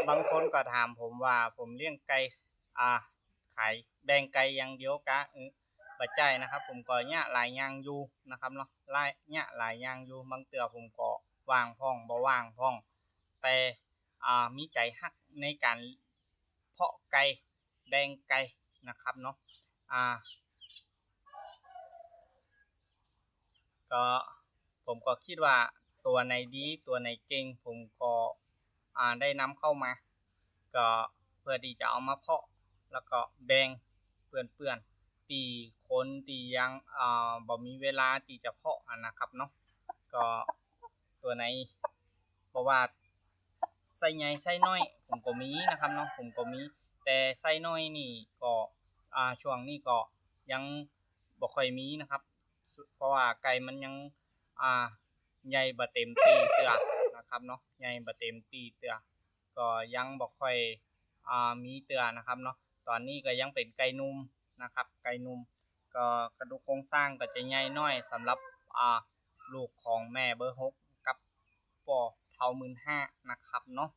บางคนก็ถามผมว่าผมเลี้ยงไก่อ่าขายแบ่งไก่อย่างเดียวกะปัจจัยนะครับผมก็เนี่ยหลายอย่างอยู่นะครับเนาะหลายเนี่ยหลายอย่างอยู่บางเตือผมก็ว่างพ้องบ่ว่างพ้องแต่มีใจฮักในการเพาะไก่แบ่งไก่นะครับเนาะอ่าก็ผมก็คิดว่าตัวไหนดีตัวไหนเก่งผมก็ได้นำเข้ามาก็เพื่อที่จะเอามาเพาะแล้วก็แบ่งเพื่อนๆตีคนตียังบ่มีเวลาที่จะเพาะนะครับเนาะก็ตัวไหนเพราะว่าไส้ใหญ่ไส้น้อยผมก็มีนะครับเนาะผมก็มีแต่ไส้น้อยนี่ก็ช่วงนี้ก็ยังบ่ค่อยมีนะครับเพราะว่าไก่มันยังอ่าใหญ่บ่เต็มตีเตือนะครับเนาะใหญ่บ่เต็มตีเตือก็ยังบ่ค่อยมีเตือนะครับเนาะตอนนี้ก็ยังเป็นไก่นุ่มนะครับไก่นุ่มก็กระดูกโครงสร้างก็จะใหญ่น้อยสำหรับลูกของแม่เบอร์6กับป่อเท่า15,000นะครับเนาะ